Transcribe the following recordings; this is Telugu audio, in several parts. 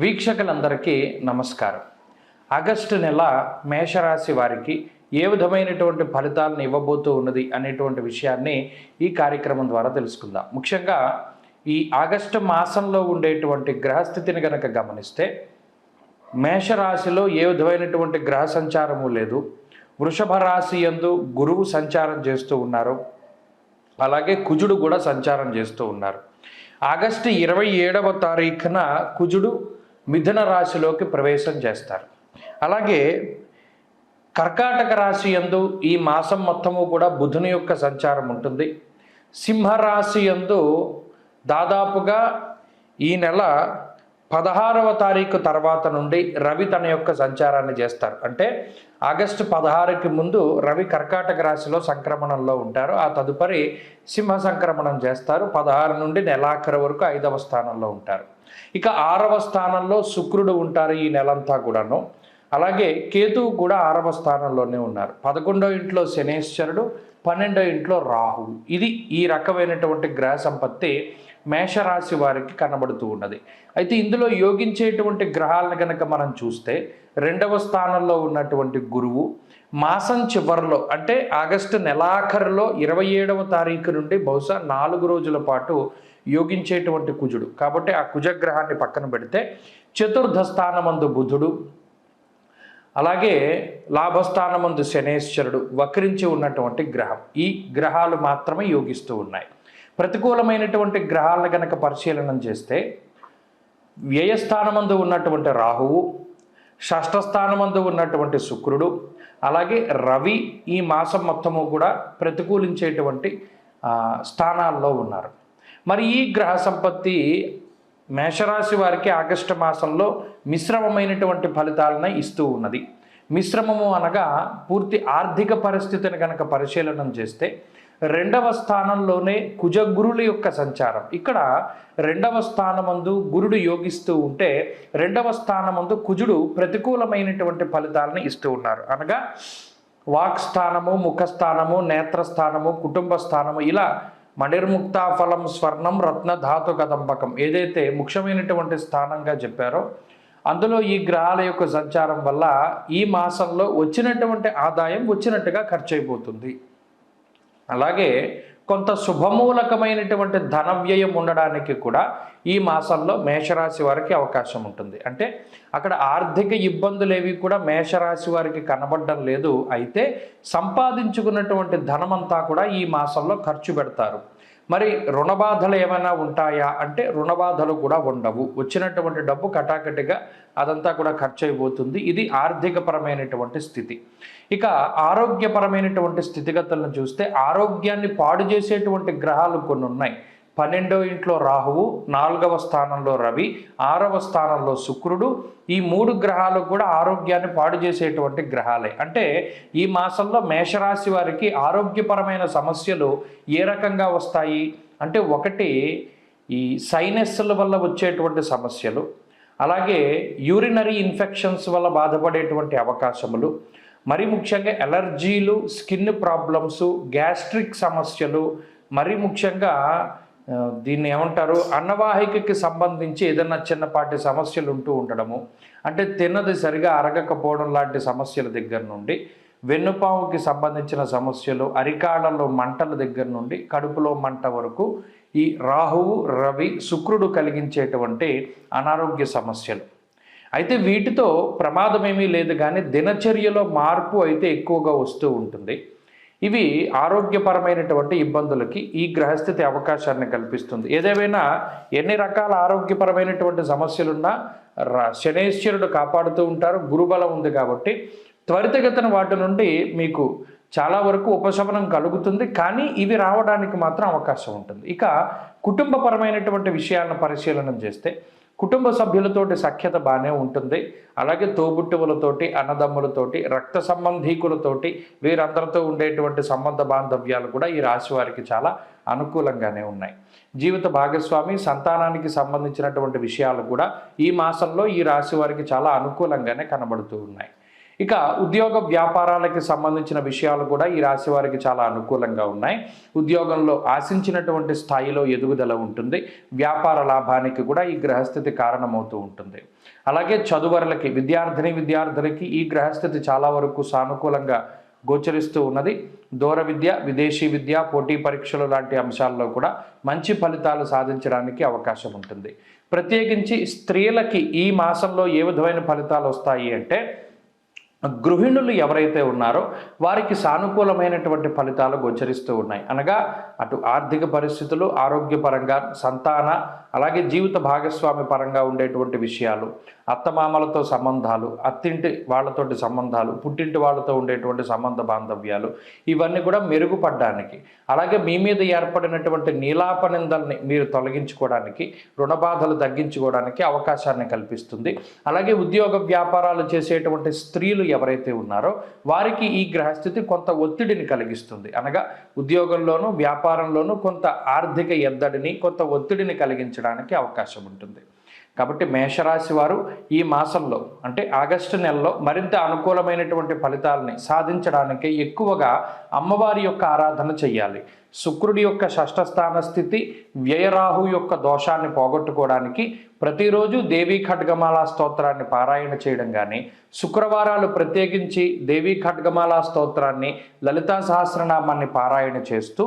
వీక్షకులందరికీ నమస్కారం. ఆగస్టు నెల మేషరాశి వారికి ఏ విధమైనటువంటి ఫలితాలను ఇవ్వబోతూ ఉన్నది అనేటువంటి విషయాన్ని ఈ కార్యక్రమం ద్వారా తెలుసుకుందాం. ముఖ్యంగా ఈ ఆగస్టు మాసంలో ఉండేటువంటి గ్రహస్థితిని కనుక గమనిస్తే మేషరాశిలో ఏ విధమైనటువంటి గ్రహ సంచారము లేదు. వృషభ రాశి యందు గురువు సంచారం చేస్తూ ఉన్నారు, అలాగే కుజుడు కూడా సంచారం చేస్తూ ఉన్నారు. ఆగస్టు 27వ తారీఖున కుజుడు మిథున రాశిలోకి ప్రవేశం చేస్తారు. అలాగే కర్కాటక రాశి యందు ఈ మాసం మొత్తము కూడా బుధుని యొక్క సంచారం ఉంటుంది. సింహరాశి యందు దాదాపుగా ఈ నెల 16వ తారీఖు తర్వాత నుండి రవి తన యొక్క సంచారాన్ని చేస్తారు. అంటే ఆగస్టు 16కి ముందు రవి కర్కాటక రాశిలో సంక్రమణంలో ఉంటారు. ఆ తదుపరి సింహ సంక్రమణం చేస్తారు. 16 నుండి నెలాఖరు వరకు 5వ స్థానంలో ఉంటారు. ఇక 6వ స్థానంలో శుక్రుడు ఉంటారు ఈ నెలంతా కూడాను. అలాగే కేతువు కూడా 6వ స్థానంలోనే ఉన్నారు. 11వ ఇంట్లో శనేశ్వరుడు, 12వ ఇంట్లో రాహువు. ఇది ఈ రకమైనటువంటి గ్రహ సంపత్తి మేషరాశి వారికి కనబడుతూ ఉన్నది. అయితే ఇందులో యోగించేటువంటి గ్రహాలను కనుక మనం చూస్తే 2వ స్థానంలో ఉన్నటువంటి గురువు మాసం చివరిలో అంటే ఆగస్టు నెలాఖరులో 27వ తారీఖు నుండి బహుశా 4 రోజుల పాటు యోగించేటువంటి కుజుడు. కాబట్టి ఆ కుజగ్రహాన్ని పక్కన పెడితే చతుర్థ స్థానమందు బుధుడు, అలాగే లాభస్థానమందు శనేశ్వరుడు వక్రించి ఉన్నటువంటి గ్రహం. ఈ గ్రహాలు మాత్రమే యోగిస్తూ ఉన్నాయి. ప్రతికూలమైనటువంటి గ్రహాలను కనుక పరిశీలనం చేస్తే వ్యయస్థానమందు ఉన్నటువంటి రాహువు, షష్ఠ స్థానమందు ఉన్నటువంటి శుక్రుడు, అలాగే రవి ఈ మాసం మొత్తము కూడా ప్రతికూలించేటువంటి స్థానాల్లో ఉన్నారు. మరి ఈ గ్రహ సంపత్తి మేషరాశి వారికి ఆగస్టు మాసంలో మిశ్రమమైనటువంటి ఫలితాలను ఇస్తూ ఉన్నది. మిశ్రమము అనగా పూర్తి ఆర్థిక పరిస్థితిని కనుక పరిశీలనం చేస్తే 2వ స్థానంలోనే కుజగురుల యొక్క సంచారం. ఇక్కడ 2వ స్థానమందు గురుడు యోగిస్తూ ఉంటే 2వ స్థానమందు కుజుడు ప్రతికూలమైనటువంటి ఫలితాలను ఇస్తూ ఉన్నారు. అనగా వాక్స్థానము, ముఖస్థానము, నేత్రస్థానము, కుటుంబ స్థానము, ఇలా మణిర్ముక్తా ఫలం స్వర్ణం రత్న ధాతు కదంబకం ఏదైతే ముఖ్యమైనటువంటి స్థానంగా చెప్పారో అందులో ఈ గ్రహాల యొక్క సంచారం వల్ల ఈ మాసంలో వచ్చినటువంటి ఆదాయం వచ్చినట్టుగా ఖర్చు అయిపోతుంది. అలాగే కొంత శుభమూలకమైనటువంటి ధన వ్యయం ఉండడానికి కూడా ఈ మాసంలో మేషరాశి వారికి అవకాశం ఉంటుంది. అంటే అక్కడ ఆర్థిక ఇబ్బందులు ఏవి కూడా మేషరాశి వారికి కనబడడం లేదు. అయితే సంపాదించుకున్నటువంటి ధనమంతా కూడా ఈ మాసంలో ఖర్చు పెడతారు. మరి రుణబాధలు ఏమైనా ఉంటాయా అంటే రుణబాధలు కూడా ఉండవు. వచ్చినటువంటి డబ్బు కటాకటిగా అదంతా కూడా ఖర్చు అయిపోతుంది. ఇది ఆర్థికపరమైనటువంటి స్థితి. ఇక ఆరోగ్యపరమైనటువంటి స్థితిగతులను చూస్తే ఆరోగ్యాన్ని పాడు చేసేటువంటి గ్రహాలు కొన్ని ఉన్నాయి. 12వ ఇంట్లో రాహువు, 4వ స్థానంలో రవి, 6వ స్థానంలో శుక్రుడు. ఈ 3 గ్రహాలు కూడా ఆరోగ్యాన్ని పాడు చేసేటువంటి గ్రహాలే. అంటే ఈ మాసంలో మేషరాశి వారికి ఆరోగ్యపరమైన సమస్యలు ఏ రకంగా వస్తాయి అంటే ఒకటి ఈ సైనస్ల వల్ల వచ్చేటువంటి సమస్యలు, అలాగే యూరినరీ ఇన్ఫెక్షన్స్ వల్ల బాధపడేటువంటి అవకాశములు, మరి ముఖ్యంగా ఎలర్జీలు, స్కిన్ ప్రాబ్లమ్స్, గ్యాస్ట్రిక్ సమస్యలు, మరి ముఖ్యంగా దీన్ని ఏమంటారు అన్నవాహికకి సంబంధించి ఏదైనా చిన్నపాటి సమస్యలు ఉంటూ ఉండడము, అంటే తిన్నది సరిగా అరగకపోవడం లాంటి సమస్యల దగ్గర నుండి వెన్నుపాముకి సంబంధించిన సమస్యలు, అరికాళ్ళలో మంటల దగ్గర నుండి కడుపులో మంట వరకు ఈ రాహువు, రవి, శుక్రుడు కలిగించేటువంటి అనారోగ్య సమస్యలు. అయితే వీటితో ప్రమాదం ఏమీ లేదు, కానీ దినచర్యలో మార్పు అయితే ఎక్కువగా వస్తూ ఉంటుంది. ఇవి ఆరోగ్యపరమైనటువంటి ఇబ్బందులకి ఈ గ్రహస్థితి అవకాశాన్ని కల్పిస్తుంది. ఏదేమైనా ఎన్ని రకాల ఆరోగ్యపరమైనటువంటి సమస్యలున్నా శనేశ్వరుడు కాపాడుతూ ఉంటారు. గురుబలం ఉంది కాబట్టి త్వరితగతిన వాటి నుండి మీకు చాలా వరకు ఉపశమనం కలుగుతుంది. కానీ ఇవి రావడానికి మాత్రం అవకాశం ఉంటుంది. ఇక కుటుంబపరమైనటువంటి విషయాలను పరిశీలన చేస్తే కుటుంబ సభ్యులతోటి సఖ్యత బాగానే ఉంటుంది. అలాగే తోబుట్టువులతోటి, అన్నదమ్ములతోటి, రక్త సంబంధీకులతోటి వీరందరితో ఉండేటువంటి సంబంధ బాంధవ్యాలు కూడా ఈ రాశి వారికి చాలా అనుకూలంగానే ఉన్నాయి. జీవిత భాగస్వామి, సంతానానికి సంబంధించినటువంటి విషయాలు కూడా ఈ మాసంలో ఈ రాశి వారికి చాలా అనుకూలంగానే కనబడుతూ ఉన్నాయి. ఇక ఉద్యోగ వ్యాపారాలకి సంబంధించిన విషయాలు కూడా ఈ రాశి వారికి చాలా అనుకూలంగా ఉన్నాయి. ఉద్యోగంలో ఆశించినటువంటి స్థాయిలో ఎదుగుదల ఉంటుంది. వ్యాపార లాభానికి కూడా ఈ గ్రహస్థితి కారణమవుతూ ఉంటుంది. అలాగే చదువరులకి, విద్యార్థులకి ఈ గ్రహస్థితి చాలా వరకు సానుకూలంగా గోచరిస్తూ ఉన్నది. దూర విద్య, విదేశీ విద్య, పోటీ పరీక్షలు లాంటి అంశాల్లో కూడా మంచి ఫలితాలు సాధించడానికి అవకాశం ఉంటుంది. ప్రత్యేకించి స్త్రీలకి ఈ మాసంలో ఏ విధమైన ఫలితాలు వస్తాయి అంటే, గృహిణులు ఎవరైతే ఉన్నారో వారికి సానుకూలమైనటువంటి ఫలితాలు గోచరిస్తూ ఉన్నాయి. అనగా అటు ఆర్థిక పరిస్థితులు, ఆరోగ్యపరంగా, సంతాన, అలాగే జీవిత భాగస్వామి పరంగా ఉండేటువంటి విషయాలు, అత్తమామలతో సంబంధాలు, అత్తింటి వాళ్ళతోటి సంబంధాలు, పుట్టింటి వాళ్ళతో ఉండేటువంటి సంబంధ బాంధవ్యాలు, ఇవన్నీ కూడా మెరుగుపడడానికి, అలాగే మీ మీద ఏర్పడినటువంటి నీలాపనిందల్ని మీరు తొలగించుకోవడానికి, రుణబాధలు తగ్గించుకోవడానికి అవకాశాన్ని కల్పిస్తుంది. అలాగే ఉద్యోగ వ్యాపారాలు చేసేటువంటి స్త్రీలు ఎవరైతే ఉన్నారో వారికి ఈ గ్రహస్థితి కొంత ఒత్తిడిని కలిగిస్తుంది. అనగా ఉద్యోగంలోనూ వ్యాపారంలోనూ కొంత ఆర్థిక ఎద్దడిని, కొంత ఒత్తిడిని కలిగించడానికి అవకాశం ఉంటుంది. కాబట్టి మేషరాశి వారు ఈ మాసంలో అంటే ఆగస్టు నెలలో మరింత అనుకూలమైనటువంటి ఫలితాలని సాధించడానికి ఎక్కువగా అమ్మవారి యొక్క ఆరాధన చెయ్యాలి. శుక్రుడి యొక్క షష్ఠస్థాన స్థితి, వ్యయరాహు యొక్క దోషాన్ని పోగొట్టుకోవడానికి ప్రతిరోజు దేవీ ఖడ్గమాల స్తోత్రాన్ని పారాయణ చేయడం కానీ, శుక్రవారాలు ప్రత్యేకించి దేవీ ఖడ్గమాల స్తోత్రాన్ని, లలితా సహస్రనామాన్ని పారాయణ చేస్తూ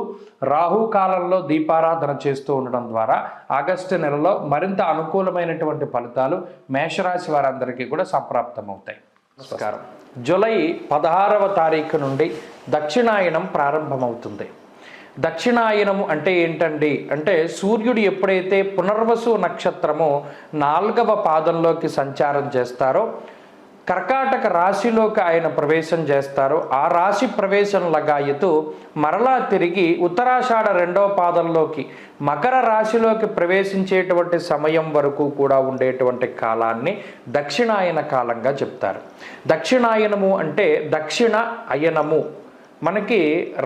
రాహుకాలంలో దీపారాధన చేస్తూ ఉండడం ద్వారా ఆగస్టు నెలలో మరింత అనుకూలమైనటువంటి ఫలితాలు మేషరాశి వారందరికీ కూడా సంప్రాప్తమవుతాయి. నమస్కారం. జూలై 16వ తారీఖు నుండి దక్షిణాయనం ప్రారంభమవుతుంది. దక్షిణాయనము అంటే ఏంటండి అంటే, సూర్యుడు ఎప్పుడైతే పునర్వసు నక్షత్రము 4వ పాదంలోకి సంచారం చేస్తారో, కర్కాటక రాశిలోకి ఆయన ప్రవేశం చేస్తారో, ఆ రాశి ప్రవేశం లగాయతు మరలా తిరిగి ఉత్తరాషాఢ 2వ పాదంలోకి మకర రాశిలోకి ప్రవేశించేటువంటి సమయం వరకు కూడా ఉండేటువంటి కాలాన్ని దక్షిణాయన కాలంగా చెప్తారు. దక్షిణాయనము అంటే దక్షిణ అయనము, మనకి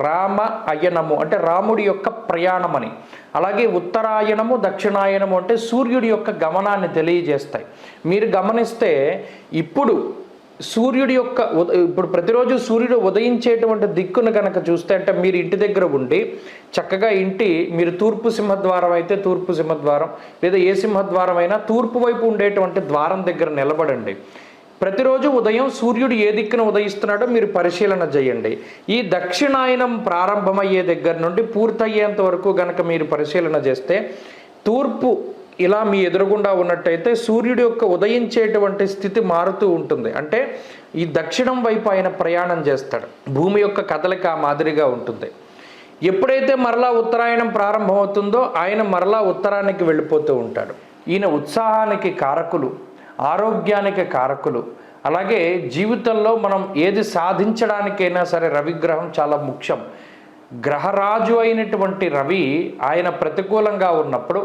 రామ అయనము అంటే రాముడి యొక్క ప్రయాణం అని. అలాగే ఉత్తరాయణము, దక్షిణాయనము అంటే సూర్యుడి యొక్క గమనాన్ని తెలియజేస్తాయి. మీరు గమనిస్తే ఇప్పుడు సూర్యుడి యొక్క ఇప్పుడు ప్రతిరోజు సూర్యుడు ఉదయించేటువంటి దిక్కును కనుక చూస్తే, అంటే మీరు ఇంటి దగ్గర ఉండి చక్కగా మీరు తూర్పు సింహద్వారం అయితే తూర్పు సింహద్వారం, లేదా ఏ సింహద్వారం అయినా తూర్పు వైపు ఉండేటువంటి ద్వారం దగ్గర నిలబడండి. ప్రతిరోజు ఉదయం సూర్యుడు ఏ దిక్కున ఉదయిస్తున్నాడో మీరు పరిశీలన చేయండి. ఈ దక్షిణాయనం ప్రారంభమయ్యే దగ్గర నుండి పూర్తయ్యేంత వరకు గనక మీరు పరిశీలన చేస్తే, తూర్పు ఇలా మీ ఎదురుగుండా ఉన్నట్టయితే సూర్యుడి యొక్క ఉదయించేటువంటి స్థితి మారుతూ ఉంటుంది. అంటే ఈ దక్షిణం వైపు ఆయన ప్రయాణం చేస్తాడు. భూమి యొక్క కదలిక మాదిరిగా ఉంటుంది. ఎప్పుడైతే మరలా ఉత్తరాయణం ప్రారంభమవుతుందో ఆయన మరలా ఉత్తరానికి వెళ్ళిపోతూ ఉంటాడు. ఈయన ఉత్సాహానికి కారకులు, ఆరోగ్యానికి కారకులు. అలాగే జీవితంలో మనం ఏది సాధించడానికైనా సరే రవిగ్రహం చాలా ముఖ్యం. గ్రహరాజు అయినటువంటి రవి ఆయన ప్రతికూలంగా ఉన్నప్పుడు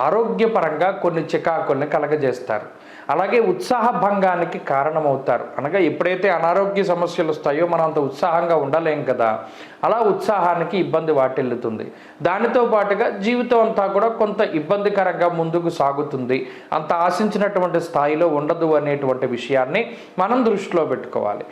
ఆరోగ్యపరంగా కొన్ని చికాకుల్ని కలగజేస్తారు. అలాగే ఉత్సాహ భంగానికి కారణమవుతారు. అనగా ఎప్పుడైతే అనారోగ్య సమస్యలు వస్తాయో మనం అంత ఉత్సాహంగా ఉండలేం కదా, అలా ఉత్సాహానికి ఇబ్బంది వాటిల్లుతుంది. దానితో పాటుగా జీవితం అంతా కూడా కొంత ఇబ్బందికరంగా ముందుకు సాగుతుంది. అంత ఆశించినటువంటి స్థాయిలో ఉండదు అనేటువంటి విషయాన్ని మనం దృష్టిలో పెట్టుకోవాలి.